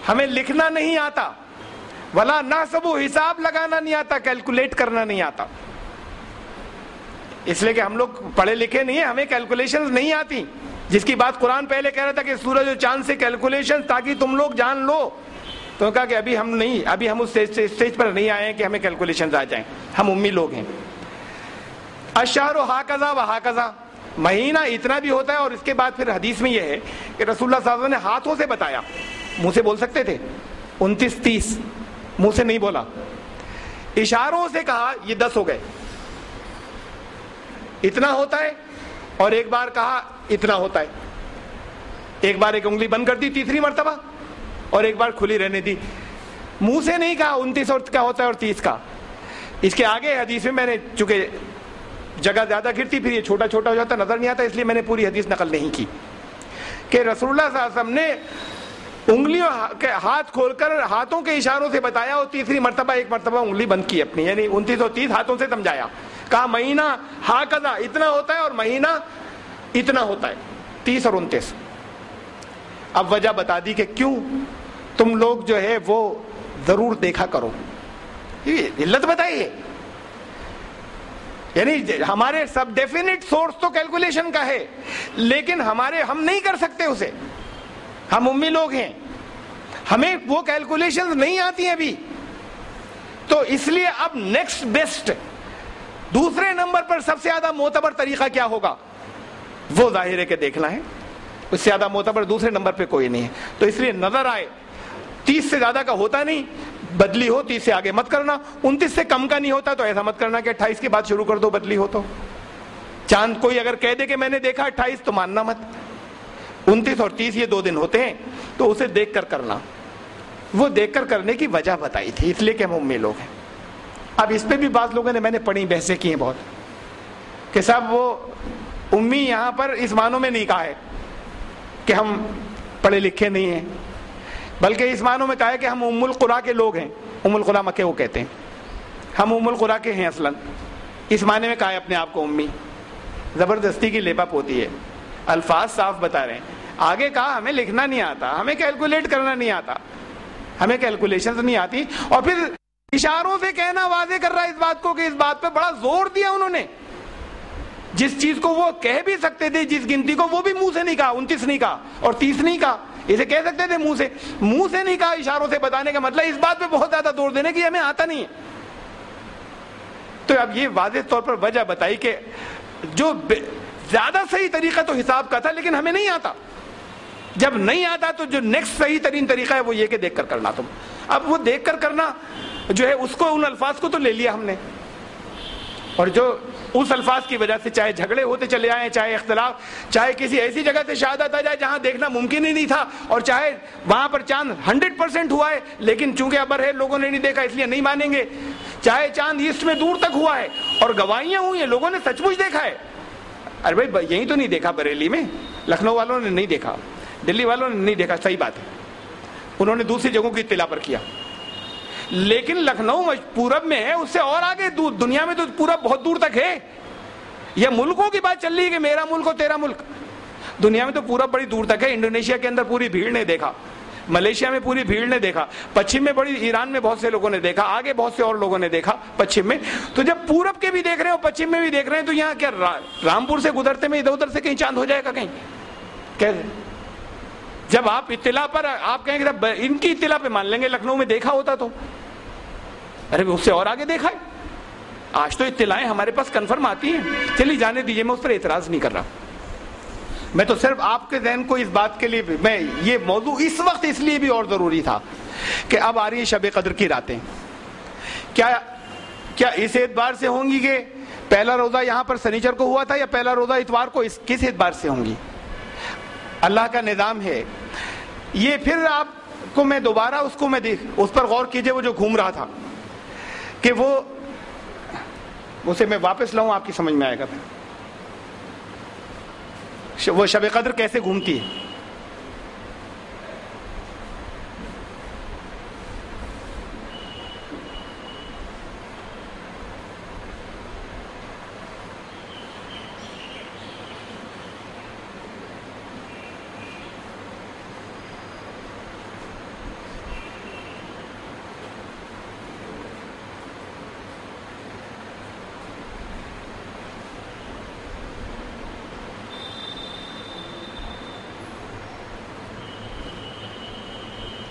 Speaker 1: ہمیں لکھنا نہیں آتا, ولا نحسب حساب لگانا نہیں آتا, کیلکولیٹ کرنا نہیں آتا. اس لیے کہ ہم لوگ پڑھے لکھے نہیں ہیں, ہمیں کیلکولیشنز نہیں آتی, جس کی بات قرآن پہلے کہہ رہا تھا کہ سورج اور چاند سے کیلکولیشن تاکہ تم لوگ جان لو. تو کہا کہ ابھی ہم نہیں, ابھی ہم اس اسٹیج پر نہیں آئے ہیں کہ ہمیں کیلکولیشنز آ جائیں, ہم امی لوگ ہیں. الشہر ہاکذا و ہاکذا, مہینہ اتنا بھی ہوتا ہے. اور اس کے بعد پھر حدیث میں یہ ہے کہ رسول اللہ صلی اللہ علیہ وسلم نے ہاتھوں سے بتایا, منہ سے بول سکتے تھے 29-30, منہ سے نہیں بولا, اشاروں سے کہا یہ 10 ہو گئے, اتنا ہوتا ہے. اور ایک بار کہا اتنا ہوتا ہے, ایک بار ایک انگلی بند کر دی تیسری مرتبہ, اور ایک بار کھلی رہنے دی. منہ سے نہیں کہا 29 کا ہوتا ہے اور 30 کا. اس کے آگے حدیث میں نے, چونکہ جگہ زیادہ گرتی پھر یہ چھوٹا چھوٹا ہو جاتا نظر نہیں آتا, اس لیے میں نے پوری حدیث نقل نہیں کی, کہ رسول اللہ صلی اللہ علیہ وسلم نے انگلیوں کے ہاتھ کھول کر ہاتھوں کے اشاروں سے بتایا, اور تیسری مرتبہ ایک مرتبہ انگلی بند کی اپنی, یعنی 29 اور 30 ہاتھوں سے سمجھایا. کہا مہینہ ہاکذا اتنا ہوتا ہے اور مہینہ اتنا ہوتا ہے, 30 اور 29. اب وجہ بتا دی کہ کیوں تم لوگ جو ہے وہ ضرور دیکھا کرو. یہ علت بتائیے. یعنی ہمارے سب ڈیفینٹ سورس تو کیلکولیشن کا ہے, لیکن ہم نہیں کر سکتے اسے. ہم امی لوگ ہیں, ہمیں وہ کیلکولیشن نہیں آتی ہیں ابھی. تو اس لیے اب نیکسٹ بیسٹ دوسرے نمبر پر سب سے زیادہ معتبر طریقہ کیا ہوگا, وہ ظاہر ہے کہ دیکھنا ہے. اس سے زیادہ معتبر دوسرے نمبر پہ کوئی نہیں ہے. تو اس لیے نظر آئے 30 سے زیادہ کا ہوتا نہیں, بدلی ہو 30 سے آگے مت کرنا. 29 سے کم کا نہیں ہوتا تو ایسا مت کرنا کہ 28 کے بعد شروع کر دو بدلی ہو. تو چاند کوئی اگر کہہ دے کہ میں نے دیکھا 28 تو ماننا مت. 29 اور 30 یہ 2 دن ہوتے ہیں, تو اسے دیکھ کر کرنا. وہ دیکھ کر کرنے کی وجہ بتائی تھی, اس لیے کہ ہم امی لوگ ہیں. اب اس پہ بھی بعض لوگوں نے, میں نے پڑھی بحثیں کی ہیں بہت, کہ صاحب وہ امی یہاں پر اس معنوں میں نہیں کہا ہے کہ ہم پڑھے لکھے نہیں ہیں, بلکہ اس معنوں میں کہا ہے کہ ہم ام القریٰ کے لوگ ہیں. ام القریٰ مکے وہ کہتے ہیں, ہم ام القریٰ کے ہیں اصلاً. اس معنی میں کہا ہے اپنے آپ کو امی. زبردستی کی لیپا پوتی ہے, الفاظ صاف بتا رہے ہیں. آگے کہا ہمیں لکھنا نہیں آتا, ہمیں کیلکولیٹ کرنا نہیں آتا, ہمیں کیلکولیشن نہیں آتی. اور پھر اشاروں سے کہنا واضح کر رہا ہے اس بات کو, کہ اس بات پہ بڑا زور دیا انہوں نے. جس چیز کو وہ کہہ بھی سکتے تھے, جس گنتی کو, وہ بھی منہ سے نہیں کہا. 29 نہیں کہا اور 30 نہیں کہا. اسے کہہ سکتے تھے منہ سے نہیں کہا. اشاروں سے بتانے کا مطلب اس بات پہ بہت زیادہ زور دینے کی ہمیں آتا نہیں ہے. تو اب یہ واضح طور پر وجہ بتائی کہ جو زیادہ صحیح طریقہ تو حساب کا تھا, لیکن ہمیں نہیں آتا. جب نہیں آتا تو جو نیکسٹ صحیح ترین طریقہ ہے وہ یہ کہ دیکھ کر کرنا. تم اب وہ دیکھ کر کرنا جو ہے, اس کو, ان الفاظ کو تو لے لیا ہم نے, اور جو اس الفاظ کی وجہ سے چاہے جھگڑے ہوتے چلے آئے, چاہے اختلاف, چاہے کسی ایسی جگہ سے شہادت آ جائے جہاں دیکھنا ممکن ہی نہیں تھا, اور چاہے وہاں پر چاند 100% ہوا ہے لیکن چونکہ ابر ہے لوگوں نے نہیں دیکھا اس لیے نہیں مانیں گے, چاہے چاند ایسٹ میں دور تک ہوا ہے اور گواہیاں ہوئی ہیں, لوگوں نے سچ مچ دیکھا ہے. ارے بھائی یہی تو نہیں دیکھا بریلی میں, لکھنؤ والوں نے نہیں دیکھا, دلی والوں نے نہیں دیکھا, صحیح بات ہے, انہوں نے دوسری جگہوں کی اطلاع پر کیا. لیکن لکھنؤ پورب میں ہے, اس سے اور آگے دنیا میں تو پورب بہت دور تک ہے. یہ ملکوں کی بات چل رہی ہے کہ میرا ملک اور تیرا ملک. دنیا میں تو پورب بڑی دور تک ہے. انڈونیشیا کے اندر پوری بھیڑ نے دیکھا, ملیشیا میں پوری بھیڑ نے دیکھا, پچھم میں بڑی ایران میں بہت سے لوگوں نے دیکھا, آگے بہت سے اور لوگوں نے دیکھا پچھم میں. تو جب پورب کے بھی دیکھ رہے ہیں اور پچھم میں بھی دیکھ رہے ہیں, تو یہاں کیا رامپور سے گزرتے میں ادھر ادھر سے کہیں چاند ہو جائے گا کہیں؟ کیسے؟ جب آپ اطلاع پر آپ کہیں گے ان کی اطلاع پہ مان لیں گے, لکھنؤ میں دیکھا ہوتا تو. ارے اس سے اور آگے دیکھا ہے. آج تو اطلاعیں ہمارے پاس کنفرم آتی ہیں. چلیے جانے دیجیے, میں اس پر اعتراض نہیں کر رہا. میں تو صرف آپ کے ذہن کو اس بات کے لیے, میں یہ موضوع اس وقت اس لیے بھی اور ضروری تھا کہ اب آ رہی ہے شب قدر کی راتیں. کیا اس اعتبار سے ہوں گی کہ پہلا روزہ یہاں پر سنیچر کو ہوا تھا, یا پہلا روزہ اتوار کو, کس اعتبار سے ہوں گی؟ اللہ کا نظام ہے یہ. پھر آپ کو میں دوبارہ اس پر غور کیجئے, وہ جو گھوم رہا تھا کہ اسے میں واپس لاؤں, آپ کی سمجھ میں آئے گا. وہ شب قدر کیسے گھومتی ہے.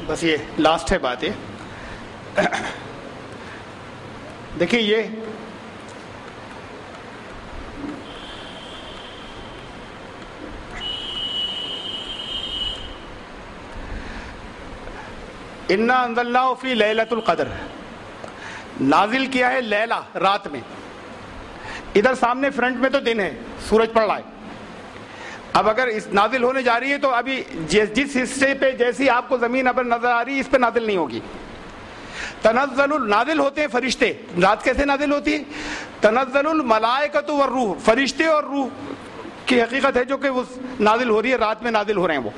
Speaker 1: بس یہ لاسٹ ہے بات. یہ دیکھیے, یہ انا انزلناہ فی لیلۃ القدر, نازل کیا ہے لیلہ, رات میں. ادھر سامنے فرنٹ میں تو دن ہے, سورج پڑ رہا ہے. اب اگر اس نازل ہونے جا رہی ہے تو ابھی جس حصے پہ جیسی آپ کو زمین ابر نظر آ رہی ہے اس پہ نازل نہیں ہوگی. تنزل, نازل ہوتے ہیں فرشتے. رات کیسے نازل ہوتی ہے؟ تنزل الملائکۃ والروح, فرشتے اور روح کی حقیقت ہے جو کہ وہ نازل ہو رہی ہے, رات میں نازل ہو رہے ہیں وہ.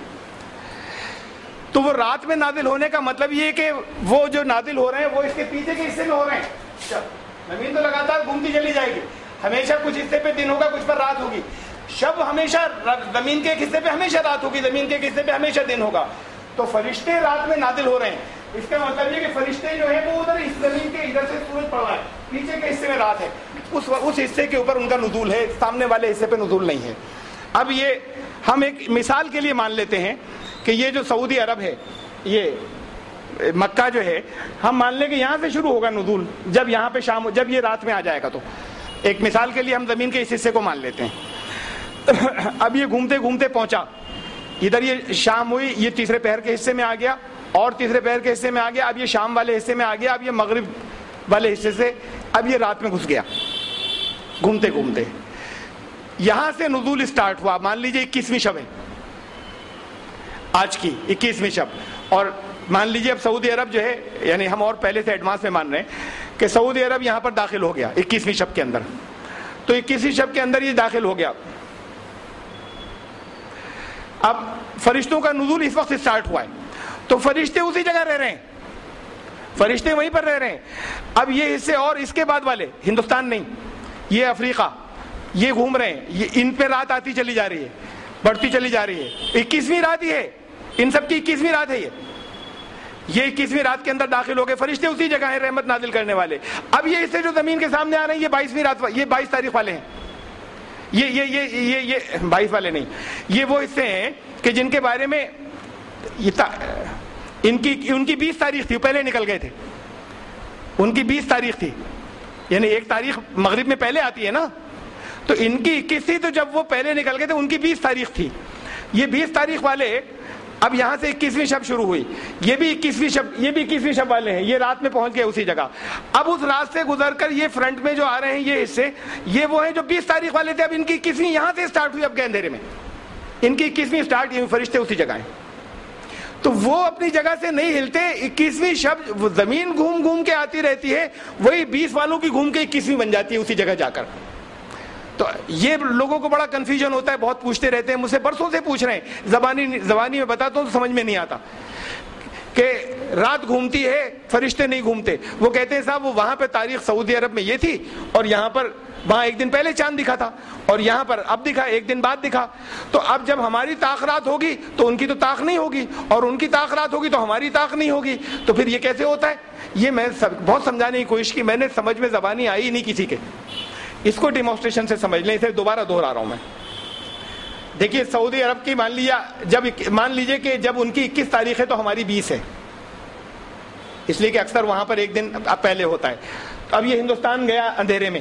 Speaker 1: تو وہ رات میں نازل ہونے کا مطلب یہ کہ وہ جو نازل ہو رہے ہیں وہ اس کے پیچھے کے حصے میں ہو رہے ہیں. زمین تو لگاتار گھومتی چلی جائے گی, ہمیشہ کچھ حصے پہ دن ہوگا, کچھ پر رات ہوگی. شب ہمیشہ زمین کے ایک حصے پہ ہمیشہ رات ہوگی, زمین کے ایک حصے پہ ہمیشہ دن ہوگا. تو فرشتے رات میں نازل ہو رہے ہیں. اس کا مطلب یہ کہ فرشتے جو ہیں وہ ادھر اس زمین کے ادھر سے سورج پڑ رہا ہے, پیچھے کے حصے میں رات ہے, اس حصے کے اوپر ان کا نزول ہے, سامنے والے حصے پہ نزول نہیں ہے. اب یہ ہم ایک مثال کے لیے مان لیتے ہیں کہ یہ جو سعودی عرب ہے, یہ مکہ جو ہے, ہم مان لیں کہ یہاں سے شروع ہوگا نزول, جب یہاں پہ شام, جب یہ رات میں آ جائے گا. تو ایک مثال کے لیے ہم زمین کے اس حصے کو مان لیتے ہیں. اب یہ گھومتے گھومتے پہنچا ادھر, یہ شام ہوئی, یہ تیسرے پہر کے حصے میں آ گیا, اور تیسرے پہر کے حصے میں آ گیا, اب یہ شام والے حصے میں آ گیا, اب یہ مغرب والے حصے سے اب یہ رات میں گھس گیا. گھومتے گھومتے یہاں سے نزول اسٹارٹ ہوا. مان لیجئے 21ویں شب ہے آج کی, 21ویں شب, اور مان لیجئے اب سعودی عرب جو ہے, یعنی ہم اور پہلے سے ایڈوانس میں مان رہے ہیں کہ سعودی عرب یہاں پر داخل ہو گیا 21ویں شب کے اندر. تو 21ویں شب کے اندر یہ داخل ہو گیا. اب فرشتوں کا نزول اس وقت اسٹارٹ ہوا ہے, تو فرشتے اسی جگہ رہ رہے ہیں, فرشتے وہیں پر رہ رہے ہیں. اب یہ حصے اور اس کے بعد والے, ہندوستان نہیں, یہ افریقہ, یہ گھوم رہے ہیں, یہ ان پہ رات آتی چلی جا رہی ہے, بڑھتی چلی جا رہی ہے. 21ویں رات ہی ہے, ان سب کی 21ویں رات ہے. یہ 21ویں رات کے اندر داخل ہو گئے, فرشتے اسی جگہ ہیں رحمت نازل کرنے والے. اب یہ حصے جو زمین کے سامنے آ رہے ہیں یہ 22ویں رات, یہ 22 تاریخ والے ہیں. یہ 22 والے نہیں, یہ وہ حصے ہیں کہ جن کے بارے میں ان کی 20 تاریخ تھی, پہلے نکل گئے تھے. ان کی 20 تاریخ تھی, یعنی ایک تاریخ مغرب میں پہلے آتی ہے نا, تو ان کی 21 تھی, تو جب وہ پہلے نکل گئے تھے ان کی 20 تاریخ تھی. یہ 20 تاریخ والے اب یہاں سے 21ویں شب شروع ہوئی, یہ بھی 21ویں شب والے ہیں, یہ رات میں پہنچ گئے اسی جگہ. اب اس رات سے گزر کر یہ فرنٹ میں جو آ رہے ہیں یہ حصے, یہ وہ ہیں جو 20 تاریخ والے تھے. اب ان کی 21ویں یہاں سے اسٹارٹ ہوئی, اب گئے اندھیرے میں, ان کی 21ویں اسٹارٹ, یہ فرشتے اسی جگہ ہیں. تو وہ اپنی جگہ سے نہیں ہلتے. 21ویں شب زمین گھوم گھوم کے آتی رہتی ہے, وہی 20 والوں کی گھوم کے 21ویں بن جاتی ہے اسی جگہ جا کر. تو یہ لوگوں کو بڑا کنفیوژن ہوتا ہے, بہت پوچھتے رہتے ہیں, مجھ سے برسوں سے پوچھ رہے ہیں, زبانی میں بتاتا ہوں تو سمجھ میں نہیں آتا کہ رات گھومتی ہے فرشتے نہیں گھومتے. وہ کہتے ہیں صاحب وہ وہاں پہ تاریخ سعودی عرب میں یہ تھی, اور یہاں پر وہاں ایک دن پہلے چاند دکھا تھا, اور یہاں پر اب دکھا, ایک دن بعد دکھا. تو اب جب ہماری تاخرات ہوگی تو ان کی تو تاخ نہیں ہوگی, اور ان کی تاخرات ہوگی تو ہماری تاخ نہیں ہوگی. تو پھر یہ کیسے ہوتا ہے؟ یہ میں بہت سمجھانے کی کوشش کی, میں نے سمجھ میں زبانی آئی نہیں کسی کے. اس کو ڈیمونسٹریشن سے سمجھ لیں, اسے دوبارہ دہرا رہا ہوں میں. دیکھیے سعودی عرب کی مان لیجئے کہ جب ان کی 21 تاریخ ہے تو ہماری 20 ہے, اس لیے کہ اکثر وہاں پر ایک دن اب پہلے ہوتا ہے. اب یہ ہندوستان گیا اندھیرے میں,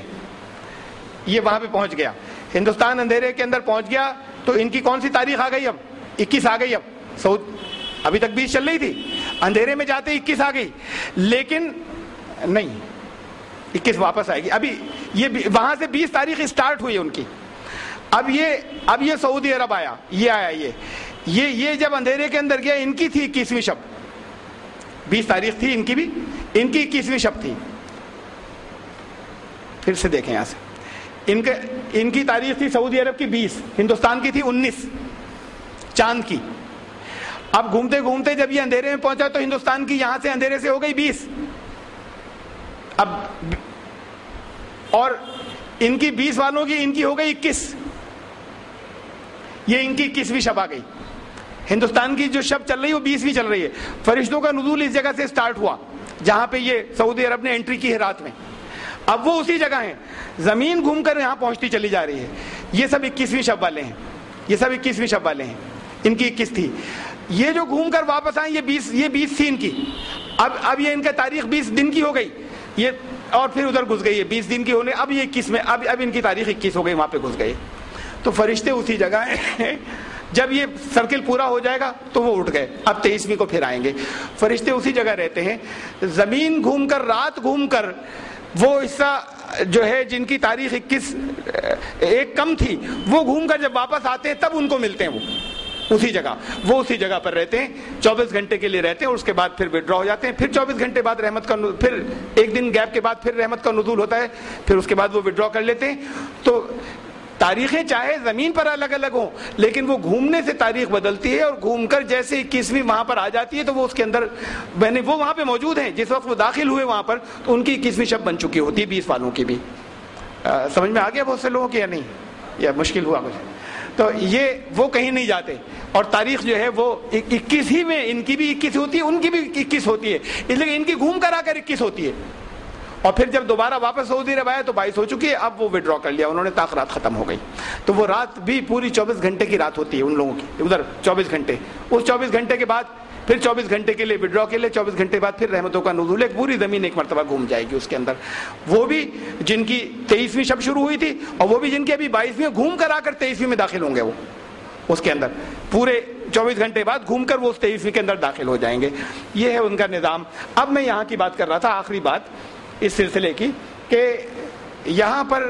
Speaker 1: یہ وہاں پہ پہنچ گیا, ہندوستان اندھیرے کے اندر پہنچ گیا. تو ان کی کون سی تاریخ آ گئی؟ اب 21 آ گئی. اب ابھی تک 20 چل رہی تھی, اندھیرے میں جاتے 21 آ گئی, لیکن نہیں 21 واپس آئے گی. ابھی یہ وہاں سے 20 تاریخ اسٹارٹ ہوئی ان کی. اب یہ سعودی عرب آیا, یہ آیا, یہ جب اندھیرے کے اندر گیا, ان کی تھی 21ویں شب, 20 تاریخ تھی ان کی بھی, ان کی 21ویں شب تھی. پھر سے دیکھیں یہاں سے, ان کی تاریخ تھی سعودی عرب کی 20, ہندوستان کی تھی 19 چاند کی. اب گھومتے گھومتے جب یہ اندھیرے میں پہنچا تو ہندوستان کی یہاں سے اندھیرے سے ہو گئی 20, اب اور ان کی 20 والوں کی ان کی ہو گئی 21. یہ ان کی 21ویں شب آ گئی. ہندوستان کی جو شب چل رہی ہے وہ 20ویں چل رہی ہے. فرشتوں کا نزول اس جگہ سے سٹارٹ ہوا جہاں پہ یہ سعودی عرب نے انٹری کی ہے رات میں. اب وہ اسی جگہ ہیں, زمین گھوم کر یہاں پہنچتی چلی جا رہی ہے. یہ سب 21ویں شب والے ہیں, یہ سب 21ویں شب والے ہیں, ان کی 21 تھی. یہ جو گھوم کر واپس آئے یہ 20 تھی ان کی. اب یہ ان کا تاریخ 20 دن کی ہو گئی, یہ اور پھر ادھر گھس گئی ہے 20 دن کی ہونے, اب یہ 21 میں, اب ان کی تاریخ 21 ہو گئی, وہاں پہ گھس گئے. تو فرشتے اسی جگہ ہیں. جب یہ سرکل پورا ہو جائے گا تو وہ اٹھ گئے, اب 23ویں کو پھر آئیں گے. فرشتے اسی جگہ رہتے ہیں. زمین گھوم کر, رات گھوم کر, وہ حصہ جو ہے جن کی تاریخ 21 ایک کم تھی, وہ گھوم کر جب واپس آتے ہیں تب ان کو ملتے ہیں. وہ اسی جگہ پر رہتے ہیں, 24 گھنٹے کے لیے رہتے ہیں, اور اس کے بعد پھر وڈرا ہو جاتے ہیں. پھر 24 گھنٹے بعد رحمت کا, پھر ایک دن گیپ کے بعد پھر رحمت کا نزول ہوتا ہے, پھر اس کے بعد وہ وڈرا کر لیتے ہیں. تو تاریخیں چاہے زمین پر الگ الگ ہوں, لیکن وہ گھومنے سے تاریخ بدلتی ہے, اور گھوم کر جیسے 21ویں وہاں پر آ جاتی ہے تو وہ اس کے اندر, وہ وہاں پہ موجود ہیں جس وقت وہ داخل ہوئے وہاں پر, تو ان کی 21ویں شب بن چکی ہوتی ہے 20 والوں کی بھی. سمجھ میں آ گیا بہت سے لوگوں کی یا نہیں, یا مشکل ہوا مجھے؟ تو یہ وہ کہیں نہیں جاتے, اور تاریخ جو ہے وہ 21 ہی میں، ان کی بھی 21 ہوتی ہے، ان کی بھی 21 ہوتی ہے، اس لیے ان کی گھوم کر آ کر 21 ہوتی ہے. اور پھر جب دوبارہ واپس سعودی عرب آیا تو 22 ہو چکی ہے. اب وہ وڈرا کر لیا انہوں نے، تاخیرات ختم ہو گئی. تو وہ رات بھی پوری 24 گھنٹے کی رات ہوتی ہے ان لوگوں کی، ادھر 24 گھنٹے. اس 24 گھنٹے کے بعد پھر 24 گھنٹے کے لیے وڈرا کے لیے، 24 گھنٹے بعد پھر رحمتوں کا نزول ہے. پوری زمین ایک مرتبہ گھوم جائے گی اس کے اندر. وہ بھی جن کی 23ویں شب شروع ہوئی تھی، اور وہ بھی جن کی ابھی 22ویں گھوم کر آ کر 23ویں میں داخل ہوں گے. وہ اس کے اندر پورے 24 گھنٹے بعد گھوم کر وہ اس 23ویں کے اندر داخل ہو جائیں گے. یہ ہے ان کا نظام. اب میں یہاں کی بات کر رہا تھا، آخری بات اس سلسلے کی، کہ یہاں پر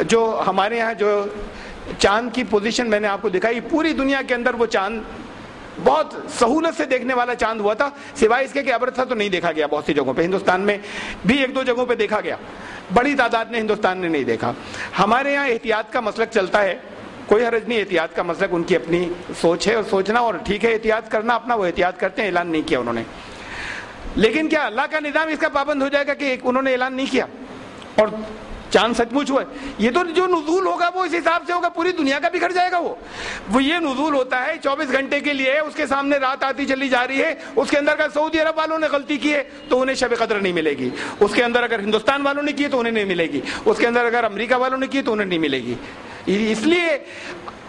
Speaker 1: جو ہمارے یہاں جو چاند کی پوزیشن میں نے آپ کو دکھائی، پوری دنیا کے اندر وہ چاند بہت سہولت سے دیکھنے والا چاند ہوا تھا، سوائے اس کے کہ ابرتھا تو نہیں دیکھا گیا. بہت سی جگہوں پہ، ہندوستان میں بھی 1-2 جگہوں پہ دیکھا گیا، بڑی تعداد نے ہندوستان نے نہیں دیکھا. ہمارے یہاں احتیاط کا مسلک چلتا ہے، کوئی حرج نہیں، احتیاط کا مسلک ان کی اپنی سوچ ہے اور سوچنا، اور ٹھیک ہے احتیاط کرنا اپنا، وہ احتیاط کرتے ہیں، اعلان نہیں کیا انہوں نے. لیکن کیا اللہ کا نظام اس کا پابند ہو جائے گا کہ انہوں نے اعلان نہیں کیا اور چاند سچ مچ ہوا ہے؟ یہ تو جو نزول ہوگا وہ اس حساب سے ہوگا، پوری دنیا کا بگڑ جائے گا. وہ یہ نزول ہوتا ہے 24 گھنٹے کے لیے، اس کے سامنے رات آتی چلی جا رہی ہے. اس کے اندر اگر سعودی عرب والوں نے غلطی کی ہے تو انہیں شب قدر نہیں ملے گی. اس کے اندر اگر ہندوستان والوں نے کی تو انہیں نہیں ملے گی. اس کے اندر اگر امریکہ والوں نے کی تو انہیں نہیں ملے گی. اس لیے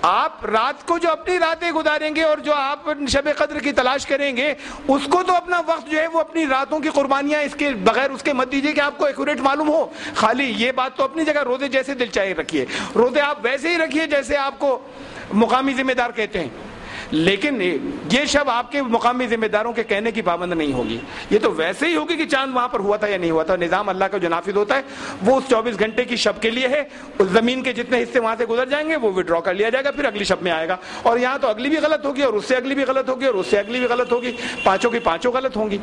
Speaker 1: آپ رات کو جو اپنی راتیں گزاریں گے اور جو آپ شب قدر کی تلاش کریں گے، اس کو تو اپنا وقت جو ہے وہ اپنی راتوں کی قربانیاں اس کے بغیر اس کے مت دیجیے کہ آپ کو ایکوریٹ معلوم ہو. خالی یہ بات تو اپنی جگہ، روزے جیسے دل چاہے رکھیے، روزے آپ ویسے ہی رکھیے جیسے آپ کو مقامی ذمہ دار کہتے ہیں. لیکن یہ شب آپ کے مقامی ذمہ داروں کے کہنے کی پابند نہیں ہوگی. یہ تو ویسے ہی ہوگی کہ چاند وہاں پر ہوا تھا یا نہیں ہوا تھا. نظام اللہ کا جو نافذ ہوتا ہے وہ اس 24 گھنٹے کی شب کے لیے ہے. اس زمین کے جتنے حصے وہاں سے گزر جائیں گے وہ وڈرا کر لیا جائے گا، پھر اگلی شب میں آئے گا. اور یہاں تو اگلی بھی غلط ہوگی، اور اس سے اگلی بھی غلط ہوگی، اور اس سے اگلی بھی غلط ہوگی، پانچوں کی پانچوں غلط ہوں گی.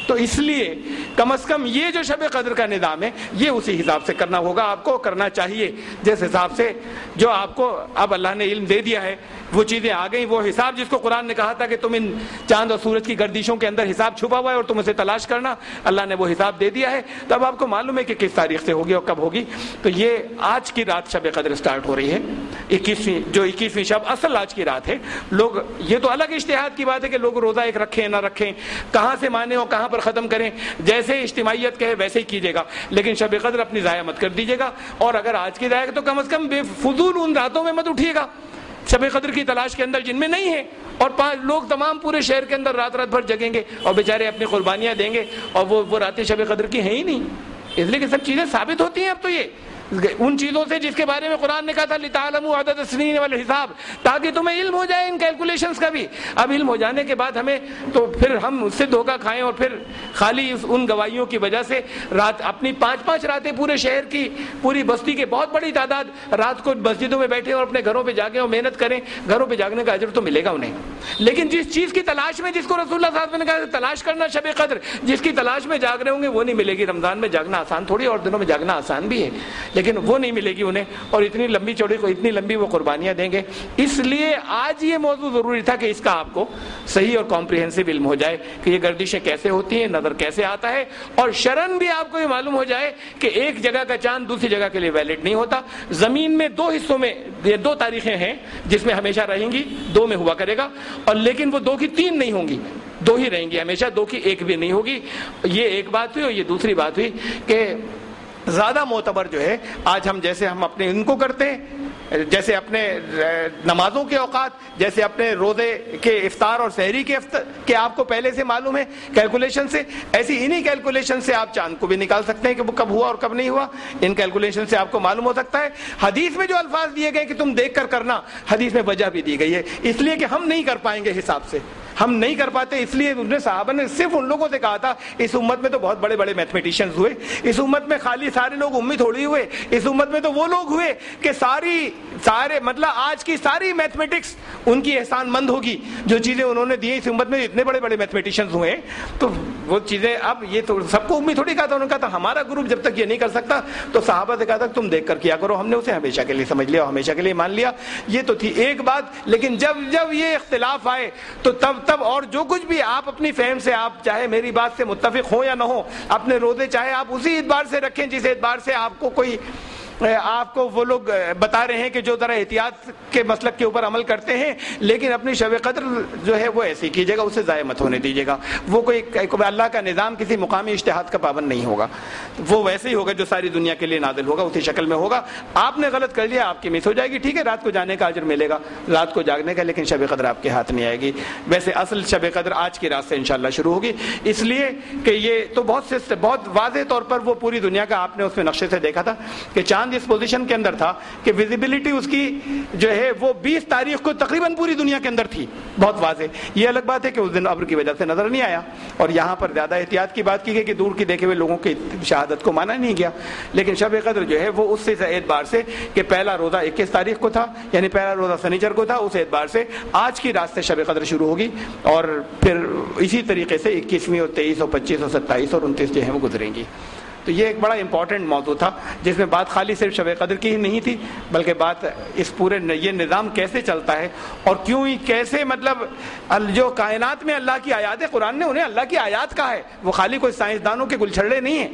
Speaker 1: تو اس لیے کم از کم یہ جو شب قدر کا نظام ہے یہ اسی حساب سے کرنا ہوگا. آپ کو کرنا چاہیے جس حساب سے جو آپ کو اب اللہ نے علم دے دیا ہے، وہ چیزیں آ گئیں. وہ حساب جس کو قرآن نے کہا تھا کہ تم ان چاند اور سورج کی گردشوں کے اندر حساب چھپا ہوا ہے اور تم اسے تلاش کرنا، اللہ نے وہ حساب دے دیا ہے. تو اب آپ کو معلوم ہے کہ کس تاریخ سے ہوگی اور کب ہوگی. تو یہ آج کی رات شب قدر سٹارٹ ہو رہی ہے، 21ویں شب اصل آج کی رات ہے. لوگ یہ تو الگ اجتہاد کی بات ہے کہ لوگ روزہ ایک رکھیں نہ رکھیں، کہاں سے مانیں اور کہاں پر ختم کریں، جیسے اجتماعیت کہے ویسے ہی کیجیے گا. لیکن شب قدر اپنی ضائع مت کر دیجیے گا. اور اگر آج کی ضائع تو کم از کم بے فضول ان راتوں میں مت اٹھیے گا شب قدر کی تلاش کے اندر جن میں نہیں ہے. اور 5 لوگ تمام پورے شہر کے اندر رات بھر جگیں گے اور بیچارے اپنی قربانیاں دیں گے، اور وہ راتیں شب قدر کی ہیں ہی نہیں. اس لیے کہ سب چیزیں ثابت ہوتی ہیں اب تو یہ ان چیزوں سے جس کے بارے میں قرآن نے کہا تھا لِتَعْلَمُوا عَدَدَ السِّنِينَ وَالْحِسَابَ، تاکہ تمہیں علم ہو جائے ان کیلکولیشنز کا بھی. اب علم ہو جانے کے بعد ہمیں تو پھر ہم اس سے دھوکہ کھائیں اور پھر خالی ان گواہیوں کی وجہ سے رات اپنی 5 راتیں پورے شہر کی پوری بستی کے بہت بڑی تعداد رات کو مسجدوں میں بیٹھے اور اپنے گھروں پہ جاگیں اور محنت کریں. گھروں پہ جاگنے کا اجر تو ملے گا انہیں، لیکن جس چیز کی تلاش میں، جس کو رسول اللہ صلی اللہ علیہ وسلم نے کہا تلاش کرنا شب قدر، جس کی تلاش میں جاگ رہے ہوں گے وہ نہیں ملے گی. رمضان میں جاگنا آسان تھوڑی، اور دنوں میں جاگنا آسان بھی ہے، لیکن وہ نہیں ملے گی انہیں. اور اتنی لمبی چوڑی کو اتنی لمبی وہ قربانیاں دیں گے. اس لیے آج یہ موضوع ضروری تھا کہ اس کا آپ کو صحیح اور کمپریہنسو علم ہو جائے کہ یہ گردشیں کیسے ہوتی ہیں، نظر کیسے آتا ہے، اور شرعاً بھی آپ کو یہ معلوم ہو جائے کہ ایک جگہ کا چاند دوسری جگہ کے لیے ویلڈ نہیں ہوتا. زمین میں 2 حصوں میں یہ 2 تاریخیں ہیں جس میں ہمیشہ رہیں گی، 2 میں ہوا کرے گا، اور لیکن وہ 2 کی 3 نہیں ہوں گی، 2 ہی رہیں گی ہمیشہ، 2 کی 1 بھی نہیں ہوگی. یہ ایک بات ہوئی. اور یہ دوسری بات ہوئی کہ زیادہ معتبر جو ہے آج ہم جیسے ہم اپنے ان کو کرتے ہیں، جیسے اپنے نمازوں کے اوقات، جیسے اپنے روزے کے افطار اور سحری کے آپ کو پہلے سے معلوم ہے کیلکولیشن سے، ایسی انہی کیلکولیشن سے آپ چاند کو بھی نکال سکتے ہیں کہ وہ کب ہوا اور کب نہیں ہوا. ان کیلکولیشن سے آپ کو معلوم ہو سکتا ہے. حدیث میں جو الفاظ دیے گئے کہ تم دیکھ کر کرنا، حدیث میں وجہ بھی دی گئی ہے، اس لیے کہ ہم نہیں کر پائیں گے حساب سے، ہم نہیں کر پاتے. اس لیے انہوں نے صحابہ نے صرف ان لوگوں سے کہا تھا، اس امت میں تو بہت بڑے بڑے میتھمیٹیشینز ہوئے، اس امت میں خالی سارے لوگ امی تھوڑی ہوئے، اس امت میں تو وہ لوگ ہوئے کہ سارے مطلب آج کی ساری میتھمیٹکس ان کی احسان مند ہوگی جو چیزیں انہوں نے دی. اس امت میں اتنے بڑے بڑے میتھمیٹیشینز ہوئے تو وہ چیزیں اب یہ تو سب کو امی تھوڑی کہا تھا. انہوں نے کہا تھا ہمارا گروپ جب تک یہ نہیں کر سکتا تو صحابہ سے کہا تھا تم دیکھ کر کیا کرو. ہم نے اسے ہمیشہ کے لیے سمجھ لیا اور ہمیشہ کے لیے مان لیا. یہ تو تھی ایک بات. لیکن جب یہ اختلاف آئے تو تب اور جو کچھ بھی آپ اپنی فہم سے، آپ چاہے میری بات سے متفق ہوں یا نہ ہوں، اپنے روزے چاہے آپ اسی اعتبار سے رکھیں جس اعتبار سے آپ کو کوئی آپ کو وہ لوگ بتا رہے ہیں کہ جو ذرا احتیاط کے مسلک کے اوپر عمل کرتے ہیں، لیکن اپنی شب قدر جو ہے وہ ایسی کیجیے گا، اسے ضائع مت ہونے دیجیے گا. وہ کوئی اللہ کا نظام کسی مقامی اجتہاد کا پابند نہیں ہوگا، وہ ویسے ہی ہوگا جو ساری دنیا کے لیے نازل ہوگا، اسی شکل میں ہوگا. آپ نے غلط کر لیا، آپ کی مس ہو جائے گی، ٹھیک ہے، رات کو جانے کا اجر ملے گا، رات کو جاگنے کا، لیکن شب قدر آپ کے ہاتھ نہیں آئے گی. ویسے اصل شب قدر آج کی رات سے انشاءاللہ شروع ہوگی، اس لیے کہ یہ تو بہت واضح طور پر وہ پوری دنیا کا آپ نے اس میں نقشے سے دیکھا تھا کہ چاند اس پوزیشن کے اندر تھا کہ ویزیبلٹی اس کی جو ہے وہ 20 تاریخ کو تقریباً پوری دنیا کے اندر تھی، بہت واضح. یہ الگ بات ہے کہ اس دن ابر کی وجہ سے نظر نہیں آیا، اور یہاں پر زیادہ احتیاط کی بات کی گئی کہ دور کی دیکھے ہوئے لوگوں کی شہادت کو مانا نہیں گیا. لیکن شب قدر جو ہے وہ اس سے اعتبار سے کہ پہلا روزہ 21 تاریخ کو تھا، یعنی پہلا روزہ سنیچر کو تھا، اس اعتبار سے آج کی رات سے شب قدر شروع ہوگی، اور پھر اسی طریقے سے 21ویں اور 23 اور 25 اور 27 اور 29 جو ہیں وہ گزریں گی. تو یہ ایک بڑا امپورٹنٹ موضوع تھا جس میں بات خالی صرف شب قدر کی ہی نہیں تھی، بلکہ بات اس پورے یہ نظام کیسے چلتا ہے اور کیوں ہی کیسے، مطلب جو کائنات میں اللہ کی آیات ہے، قرآن نے انہیں اللہ کی آیات کہا ہے، وہ خالی کوئی سائنسدانوں کے گلچھڑے نہیں ہیں.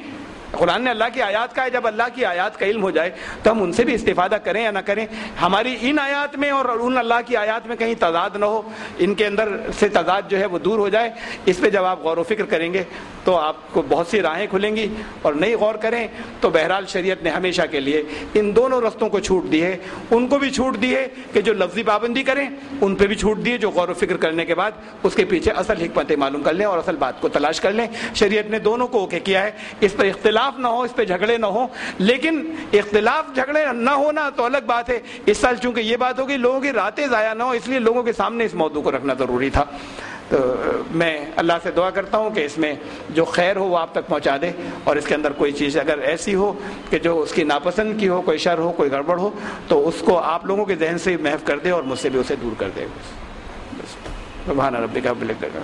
Speaker 1: قرآن نے اللہ کی آیات کا ہے. جب اللہ کی آیات کا علم ہو جائے تو ہم ان سے بھی استفادہ کریں یا نہ کریں. ہماری ان آیات میں اور ان اللہ کی آیات میں کہیں تضاد نہ ہو، ان کے اندر سے تضاد جو ہے وہ دور ہو جائے. اس پہ جب آپ غور و فکر کریں گے تو آپ کو بہت سی راہیں کھلیں گی، اور نہیں غور کریں تو بہرحال شریعت نے ہمیشہ کے لیے ان دونوں رستوں کو چھوٹ دی ہے. ان کو بھی چھوٹ دی ہے کہ جو لفظی پابندی کریں، ان پہ بھی چھوٹ دی ہے جو غور و فکر کرنے کے بعد اس کے پیچھے اصل حکمتیں معلوم کر لیں اور اصل بات کو تلاش کر لیں. شریعت نے دونوں کو اوکے کیا ہے. اس پر اختلاف نہ ہو، اس پہ جھگڑے نہ ہو، لیکن اختلاف جھگڑے نہ ہونا تو الگ بات ہے. اس سال چونکہ یہ بات ہوگی لوگوں کی راتیں ضائع نہ ہو، اس لیے لوگوں کے سامنے اس موضوع کو رکھنا ضروری تھا. تو میں اللہ سے دعا کرتا ہوں کہ اس میں جو خیر ہو وہ آپ تک پہنچا دے، اور اس کے اندر کوئی چیز اگر ایسی ہو کہ جو اس کی ناپسند کی ہو، کوئی شر ہو، کوئی گڑبڑ ہو، تو اس کو آپ لوگوں کے ذہن سے محو کر دے اور مجھ سے بھی اسے دور کر دے. سبحان ربک رب العزت.